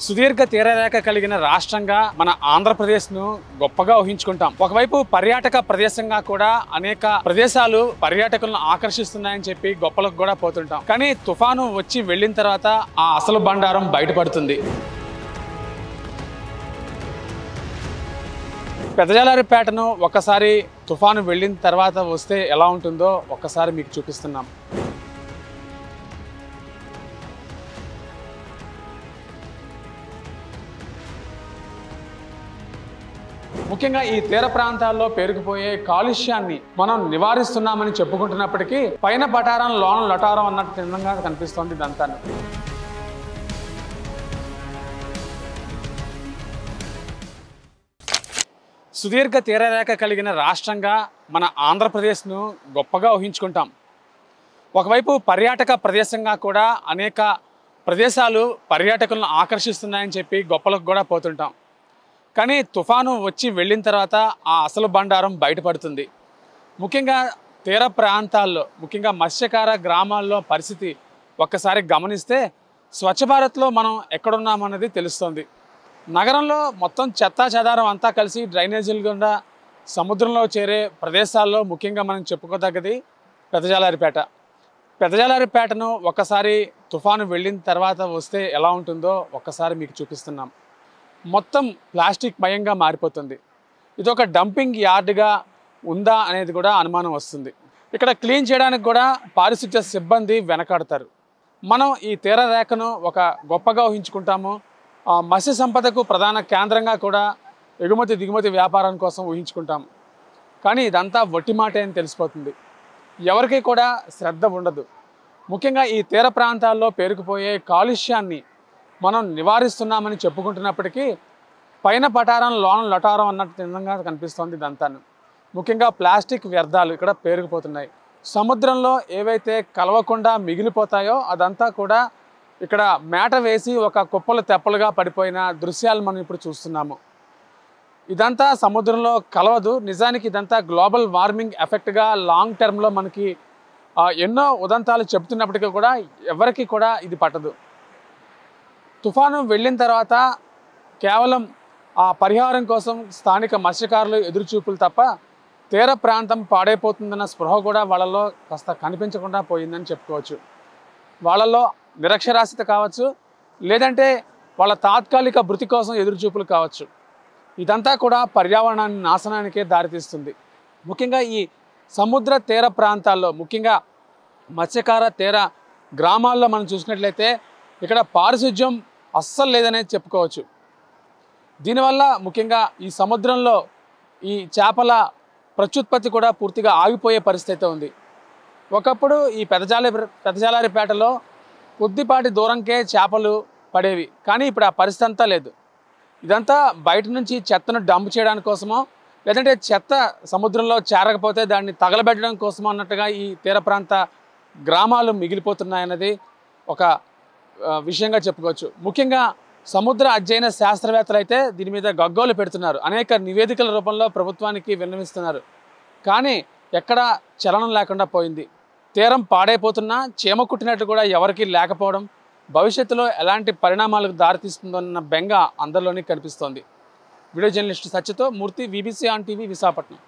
సుదీర్ఘ తీరరేఖ కలిగిన రాష్ట్రంగా మన ఆంధ్రప్రదేశ్ను గొప్పగా ఊహించుకుంటాం. ఒకవైపు పర్యాటక ప్రదేశంగా కూడా అనేక ప్రదేశాలు పర్యాటకులను ఆకర్షిస్తున్నాయని చెప్పి గొప్పలకు కూడా పోతుంటాం. కానీ తుఫాను వచ్చి వెళ్ళిన తర్వాత ఆ అసలు బండారం బయటపడుతుంది. పెదజాలారిపేటను ఒకసారి తుఫాను వెళ్ళిన తర్వాత వస్తే ఎలా ఉంటుందో ఒక్కసారి మీకు చూపిస్తున్నాం. ముఖ్యంగా ఈ తీర ప్రాంతాల్లో పేరుకుపోయే కాలుష్యాన్ని మనం నివారిస్తున్నామని చెప్పుకుంటున్నప్పటికీ పైన పటారం లోన లటారం అన్నట్టు నిజంగా కనిపిస్తోంది ఇదంతా. సుదీర్ఘ తీరరేఖ కలిగిన రాష్ట్రంగా మన ఆంధ్రప్రదేశ్ను గొప్పగా ఊహించుకుంటాం. ఒకవైపు పర్యాటక ప్రదేశంగా కూడా అనేక ప్రదేశాలు పర్యాటకులను ఆకర్షిస్తున్నాయని చెప్పి గొప్పలకు కూడా పోతుంటాం. కానీ తుఫాను వచ్చి వెళ్ళిన తర్వాత ఆ అసలు బండారం బయటపడుతుంది. ముఖ్యంగా తీర ప్రాంతాల్లో, ముఖ్యంగా మత్స్యకార గ్రామాల్లో పరిస్థితి ఒక్కసారి గమనిస్తే స్వచ్ఛ భారత్లో మనం ఎక్కడున్నామన్నది తెలుస్తుంది. నగరంలో మొత్తం చెత్తా చెదారం అంతా కలిసి డ్రైనేజీల గుండా సముద్రంలో చేరే ప్రదేశాల్లో ముఖ్యంగా మనం చెప్పుకోదగ్గది పెదజాలారిపేట. పెదజాలారిపేటను ఒకసారి తుఫాను వెళ్ళిన తర్వాత వస్తే ఎలా ఉంటుందో ఒక్కసారి మీకు చూపిస్తున్నాం. మొత్తం ప్లాస్టిక్ మయంగా మారిపోతుంది. ఇది ఒక డంపింగ్ యార్డ్గా ఉందా అనేది కూడా అనుమానం వస్తుంది. ఇక్కడ క్లీన్ చేయడానికి కూడా పారిశుద్ధ్య సిబ్బంది వెనకాడతారు. మనం ఈ తీర రేఖను ఒక గొప్పగా ఊహించుకుంటాము. మత్స్య సంపదకు ప్రధాన కేంద్రంగా కూడా ఎగుమతి దిగుమతి వ్యాపారం కోసం ఊహించుకుంటాము. కానీ ఇదంతా వట్టి మాటే అని తెలిసిపోతుంది. ఎవరికి కూడా శ్రద్ధ ఉండదు. ముఖ్యంగా ఈ తీర ప్రాంతాల్లో పేరుకుపోయే కాలుష్యాన్ని మనం నివారిస్తున్నామని చెప్పుకుంటున్నప్పటికీ పైన పటారం లోన లటారం అన్నట్టు నిజంగా కనిపిస్తోంది ఇదంతా. ముఖ్యంగా ప్లాస్టిక్ వ్యర్థాలు ఇక్కడ పేరుకుపోతున్నాయి. సముద్రంలో ఏవైతే కలవకుండా మిగిలిపోతాయో అదంతా కూడా ఇక్కడ మేట వేసి ఒక కుప్పలు తెప్పలుగా పడిపోయిన దృశ్యాలు మనం ఇప్పుడు చూస్తున్నాము. ఇదంతా సముద్రంలో కలవదు. నిజానికి ఇదంతా గ్లోబల్ వార్మింగ్ ఎఫెక్ట్గా లాంగ్ టర్మ్లో మనకి ఎన్నో ఉదంతాలు చెబుతున్నప్పటికీ కూడా ఎవరికి కూడా ఇది పట్టదు. తుఫాను వెళ్ళిన తర్వాత కేవలం ఆ పరిహారం కోసం స్థానిక మత్స్యకారులు ఎదురుచూపులు తప్ప తీర ప్రాంతం పాడైపోతుందన్న స్పృహ కూడా వాళ్ళలో కాస్త కనిపించకుండా పోయిందని చెప్పుకోవచ్చు. వాళ్ళలో నిరక్షరాస్యత కావచ్చు, లేదంటే వాళ్ళ తాత్కాలిక భృతి కోసం ఎదురుచూపులు కావచ్చు. ఇదంతా కూడా పర్యావరణాన్ని నాశనానికే దారితీస్తుంది. ముఖ్యంగా ఈ సముద్ర తీర ప్రాంతాల్లో, ముఖ్యంగా మత్స్యకార తీర గ్రామాల్లో మనం చూసినట్లయితే ఇక్కడ పారిశుధ్యం అస్సలు లేదనేది చెప్పుకోవచ్చు. దీనివల్ల ముఖ్యంగా ఈ సముద్రంలో ఈ చేపల ప్రత్యుత్పత్తి కూడా పూర్తిగా ఆగిపోయే పరిస్థితి ఉంది. ఒకప్పుడు ఈ పెదజాలారిపేటలో కొద్దిపాటి దూరంకే చేపలు పడేవి. కానీ ఇప్పుడు ఆ పరిస్థితి అంతా లేదు. ఇదంతా బయట నుంచి చెత్తను డంప్ చేయడానికి కోసమో, లేదంటే చెత్త సముద్రంలో చేరకపోతే దాన్ని తగలబెట్టడం కోసమో అన్నట్టుగా ఈ తీర ప్రాంత గ్రామాలు మిగిలిపోతున్నాయన్నది ఒక విషయంగా చెప్పుకోవచ్చు. ముఖ్యంగా సముద్ర అధ్యయన శాస్త్రవేత్తలు అయితే దీని మీద గగ్గోలు పెడుతున్నారు. అనేక నివేదికల రూపంలో ప్రభుత్వానికి విన్నవిస్తున్నారు. కానీ ఎక్కడా చలనం లేకుండా పోయింది. తీరం పాడైపోతున్నా చీమ కుట్టినట్టు కూడా ఎవరికీ లేకపోవడం భవిష్యత్తులో ఎలాంటి పరిణామాలకు దారితీస్తుందన్న బెంగ అందరిలోనే కనిపిస్తోంది. వీడియో జర్నలిస్ట్ సత్యతో Murthy, VBC on TV, Visakhapatnam.